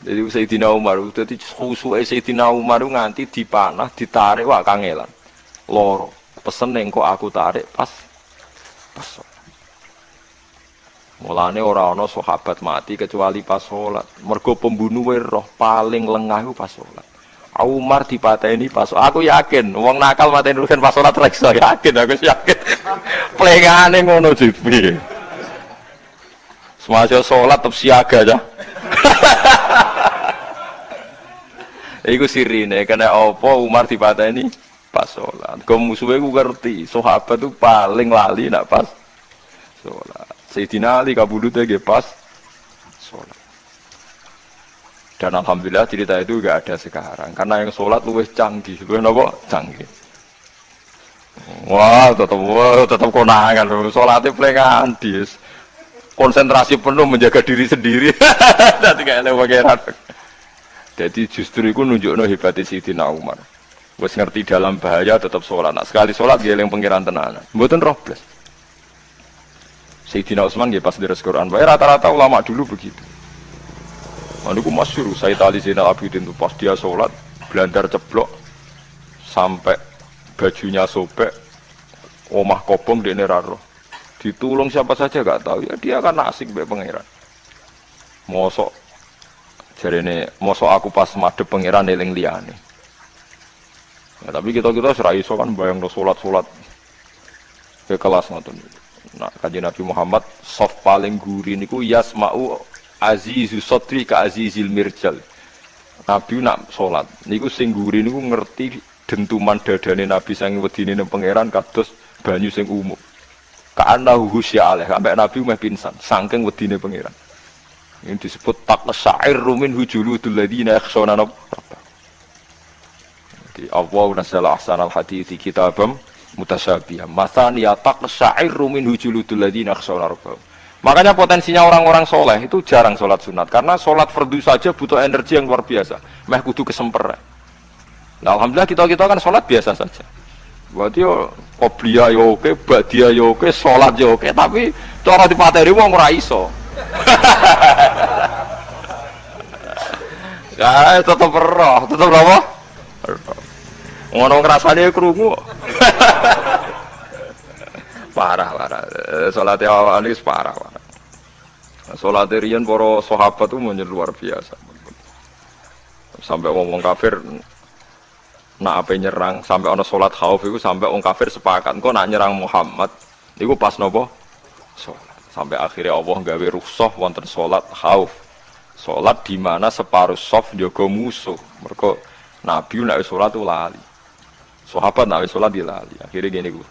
Speaker 2: Jadi Sayyidina Umar dadi khusuke Sayyidina Umar nganti dipanah, ditarik wak kangelan. Loro. Pesen ning kok aku tarik pas mulane ora ana sahabat mati kecuali pas salat. Mergo pembunuhe roh paling lengah iku pas salat. Umar dipateni pas aku yakin wong nakal mateni rugen pas salat ra iso yakin aku yakin. Plengane ngono jipi. Semasa salat tetep siaga aja. Iku sirine kena apa Umar dipateni pas sholat. Kau musuhnya ku ngerti, sahabat tu paling lali nak pas sholat. Sayyidina Ali kabudutnya ge pas sholat. Dan alhamdulillah cerita itu gak ada sekarang, karena yang sholat luwih canggih, luwih napa canggih. Wah, tetap konangan, sholatnya pelengan dis. Konsentrasi penuh menjaga diri sendiri. Nanti kayak lewageran. Jadi justru itu nunjukno hebatnya Sayyidina Umar. Wes ngerti dalam bahaya tetap sholat. Nah, sekali sholat dia yang pengiran tenanan. Mboten roh blas. Sayyidina Utsman nggih pas deres Quran. Bae rata-rata ulama dulu begitu. Maniku masyhur Sayyid Ali Zainal Abidin itu pas dia sholat blandar ceblok sampai bajunya sobek, omah kobong dekne ra roh. Ditulung siapa saja enggak tahu. Ya dia kan asik mbek pangeran. Mosok jarene mosok aku pas madhep pangeran eling liyane. Ya, tapi kita ora iso kan bayang salat ke kelas ngoten. Nah, kanjeng Nabi Muhammad soft paling guri niku yasma'u azizu sotri ka azizil mirjal. Nabi nak salat niku sing ngguri niku ngerti dentuman dadane Nabi sange wedine nang pangeran kados banyu sing umum. Ka'annahu husya alaih, sampai Nabi meh pingsan saking wedine pangeran. Ini disebut taqsa'irru min hujuludul ladzina yakhshawna rabbahum. Di Allah nazzala ahsanal hadithi kitabam mutasyabihan. Matsaniya taqsa'irru min hujuludul ladzina yakhshawna rabbahum. Makanya potensinya orang-orang soleh itu jarang sholat sunat karena sholat fardu saja butuh energi yang luar biasa. Meh kudu kesemper. Nah, alhamdulillah kita kan sholat biasa saja. Berarti yo qobliyah yo oke, ba'diyah yo oke, sholat yo oke, tapi cara dipateri wong ora iso. Ya tetep roh, tetep apa? Ngono ngrasane krungu. Parah. Salat awal ini parah. Salat riyen para sahabat itu luar biasa. Sampai ngomong kafir nak ape nyerang, sampai ana salat khauf iku sampai wong kafir sepakat engko nak nyerang Muhammad niku pas napa? Salat. Sampai akhirnya Allah gawe rukhsah wonten salat khauf. Salat di mana separuh saf njaga musuh. Mergo Nabi nek salat itu lali. Sahabat nek salat dilali. Akhirnya gini ku.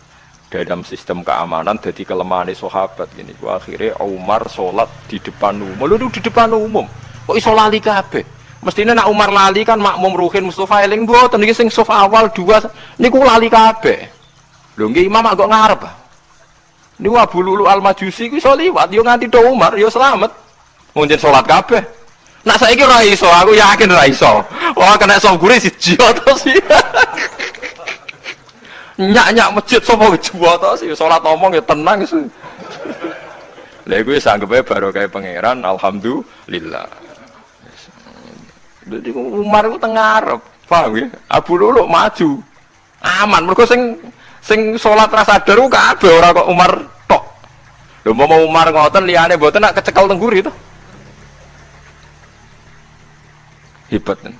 Speaker 2: Dalam sistem keamanan jadi kelemahan sahabat gini. Akhirnya Umar sholat di depan umum. Lalu di depan umum. Kok iso lali kabeh? Mestinya nak Umar lali kan makmum Ruhin Mustafa eling mboten iki sing saf awal dua niku lali kabeh. Lho nggih imam kok ngarep. Niku Abu Lulu Al-Majusi ku iso liwat yo nganti do Umar yo slamet. Ngunjen sholat kabeh. Nak saiki ora iso, aku yakin ora iso. Wah kena sop gure siji to sih. Nyak masjid sapa juwa to sih salat omong ya tenang sih. Lha iku wis anggepe baru kae pangeran alhamdulillah. Dadi Umar ku teng ngarep, paham ya? Abu Lulu maju. Aman mergo sing salat ra sadar ku kabeh ora kok Umar tok. Lho mau Umar ngoten liyane mboten nak kecekel teng guri to. Hebat kan.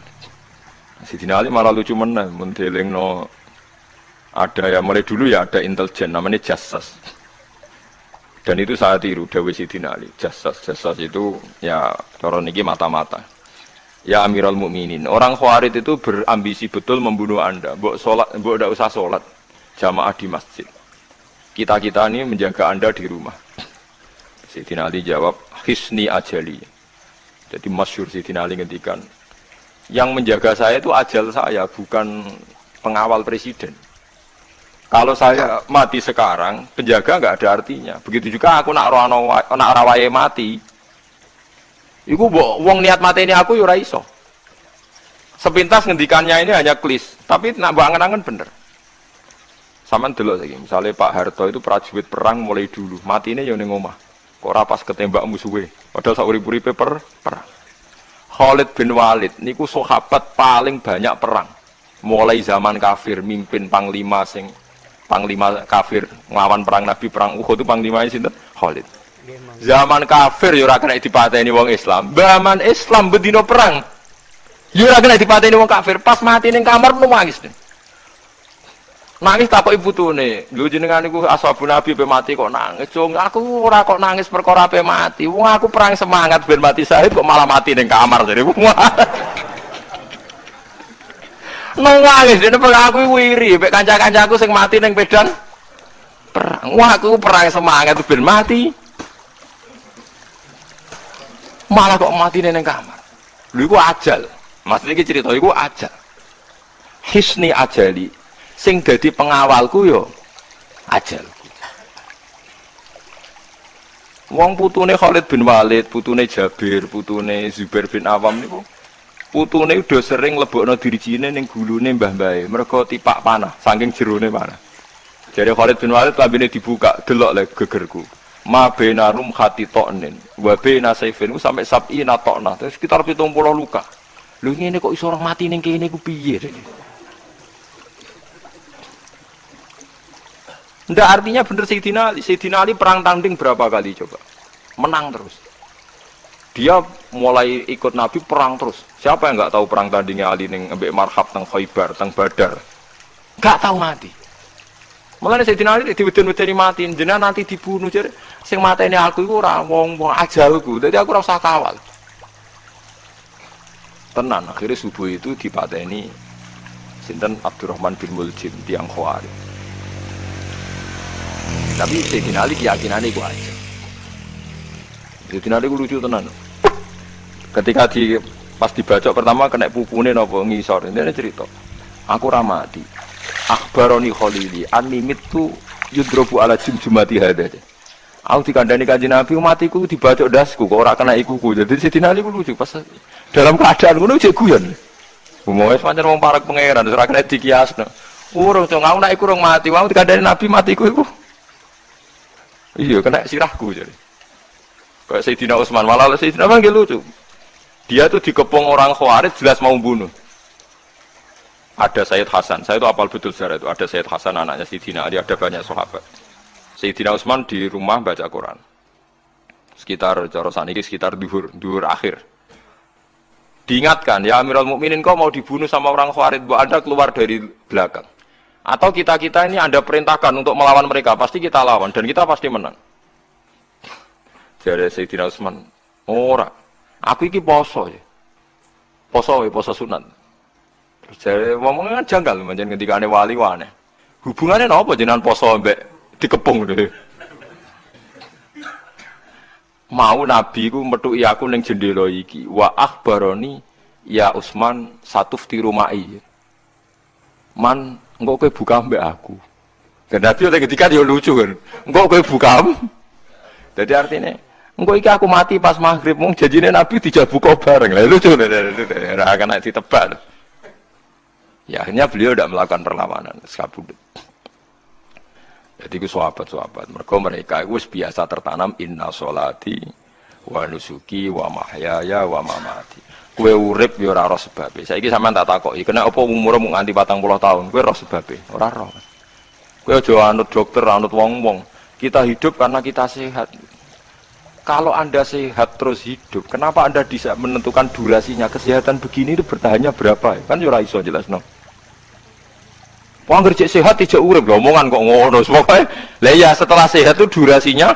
Speaker 2: Sidina Ali malah lucu meneh mun delingno ada ya mulai dulu ya ada intelijen namanya Jassas dan itu saya tiru Dawi Sidina Ali. Jassas itu ya cara niki mata-mata ya Amirul Mukminin. Orang Khawarij itu berambisi betul membunuh Anda. Mbok ndak usah sholat jamaah di masjid, kita ini menjaga Anda di rumah. Sidina Ali jawab hisni ajali. Jadi masyhur Sidina Ali ngendikan yang menjaga saya itu ajal saya, bukan pengawal presiden. Kalau saya mati sekarang, penjaga nggak ada artinya. Begitu juga aku nak rawaye mati. Iku wong niat mati ini aku yura iso. Sepintas ngendikannya ini hanya klis, tapi nak angen-angen bener. Saman delok saiki, misalnya Pak Harto itu prajurit perang mulai dulu, mati ini yang ning omah. Kok ora pas ketembak musuhe, padahal sak urip-uripe perang. Khalid bin Walid niku sahabat paling banyak perang. Mulai zaman kafir mimpin panglima kafir nglawan perang Nabi perang Uhud itu panglimanya sinten? Khalid. Zaman kafir yo ora kena dipateni wong Islam. Zaman Islam bedino perang. Yo ora kena dipateni wong kafir, pas mati ning kamar nangis. Nangis takoki putune. Lho jenengan niku ashabun Nabi pe mati kok nangis. Jong aku ora kok nangis perkara pe mati. Wong aku perang semangat ben mati syahid kok malah mati ning kamar jare. Nangis dene aku wiri mek kanca-kancaku sing mati ning medan perang. Wah aku perang semangat ben mati. Malah kok mati ning kamar. Lho iku ajal. Maksud iki cerita iku ajal. Hisni ajali. Sing dadi pengawalku yo ajal. Wong putune Khalid bin Walid, putune Jabir, putune Zubair bin Awam niku putune udah sering lebokno dirijine ning gulune mbah-mbahe. Mergo tipak panah, saking jerone panah. Jare Khalid bin Walid lambene dibuka, delok le gegerku. Ma benarum khatitonin, wa bena saifin sampai sab'ina tokna. Terus sekitar 70 luka. Lho ngene kok iso orang mati ning kene ku piye? Ndak artinya bener Sayyidina Ali. Sayyidina Ali perang tanding berapa kali coba? Menang terus. Dia mulai ikut Nabi perang terus. Siapa yang nggak tahu perang tandingnya Ali ning ambek Marhab teng Khaibar, teng Badar? Nggak tahu mati. Mulane Sayyidina Ali diweden-wedeni mati, jenengan nanti dibunuh jare sing mateni aku iku ora wong-wong ajalku. Dadi aku ora usah kawal. Tenan akhirnya subuh itu dipateni sinten Abdurrahman bin Muljim tiyang Khawarij. Tapi Sayyidina Ali keyakinane iku aja. Sayyidina Ali ku lucu tenan. Ketika pas dibacok pertama kena pupune napa ngisor. Ini cerita. Aku ora mati. Akhbaroni Khalili animit tu yudrobu ala jumjumati hada. Aku dikandani Kanjeng Nabi matiku dibacok dasku kok ora kena ikuku. Jadi Sayyidina Ali ku lucu pas dalam keadaan ngono cek guyon. Wis pancen wong parek pangeran ora kena dikiasno. Urung to aku nek iku urung mati, wong dikandani Nabi matiku iku. Iya kena sirahku jadi. Kayak Sayyidina Utsman malah Sayyidina Utsman lucu. Dia tuh dikepung orang Khawarij jelas mau bunuh. Ada Sayyid Hasan, saya itu apal betul sejarah itu. Ada Sayyid Hasan anaknya Sayyidina Ali, ada banyak sahabat. Sayyidina Utsman di rumah baca Quran. Sekitar cara saniki sekitar duhur akhir. Diingatkan, ya Amirul Mukminin kau mau dibunuh sama orang Khawarij, buat Anda keluar dari belakang. Atau kita ini Anda perintahkan untuk melawan mereka, pasti kita lawan dan kita pasti menang. Jadi Sayyidina Utsman, ora. Aku iki poso ya. Poso sunat. Terus jare ngomongnya kan janggal pancen ketika ane wali wane. Hubungannya napa jenengan poso mbek dikepung lho. Mau Nabi ku metuki aku ning jendela iki. Wa akhbaroni ya Utsman satufti rumai. Man, engko kowe buka mbek aku. Dan Nabi ketika dia lucu kan. Engko kowe buka. Jadi artinya engko iki aku mati pas maghrib, mung janjine Nabi dijak buka bareng. Lah lucu ora akan ditebak. Ya akhirnya beliau tidak melakukan perlawanan, sekabudut. Jadi itu sahabat-sahabat. Mereka itu biasa tertanam inna sholati wa nusuki wa mahyaya wa mamati. Kue urip ya ora roh sebabe. Saiki sampean tak takoki, kena apa umur mung nganti 40 tahun, kue roh sebabe? Ora roh. Kue aja anut dokter, anut wong-wong. Kita hidup karena kita sehat. Kalau Anda sehat terus hidup, kenapa Anda bisa menentukan durasinya? Kesehatan begini itu bertahannya berapa? Kan ora iso jelasno. Wong kerja sehat tidak urip, omongan kok ngono. Pokoknya, lah ya setelah sehat itu durasinya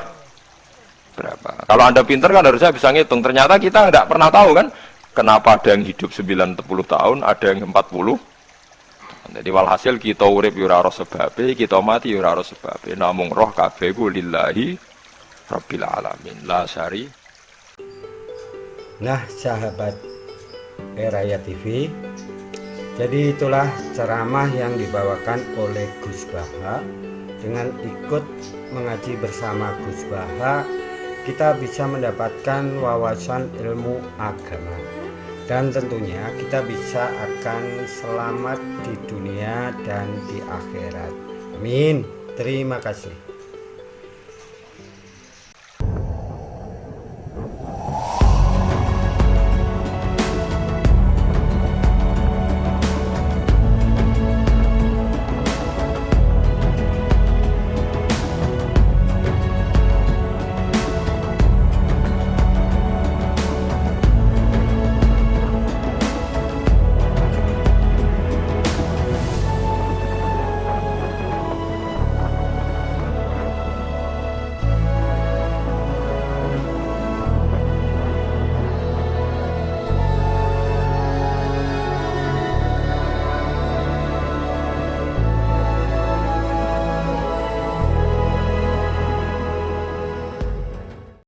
Speaker 2: berapa? Kalau Anda pintar kan harusnya bisa ngitung. Ternyata kita nggak pernah tahu kan, kenapa ada yang hidup 90 tahun, ada yang 40. Jadi walhasil kita urip ya ora sebabe, kita mati ya ora sebabe. Namung roh kabeh ku lillahi rabbil alamin. La syari.
Speaker 1: Nah, sahabat Eraya TV, jadi itulah ceramah yang dibawakan oleh Gus Baha. Dengan ikut mengaji bersama Gus Baha, kita bisa mendapatkan wawasan ilmu agama. Dan tentunya kita bisa akan selamat di dunia dan di akhirat. Amin. Terima kasih.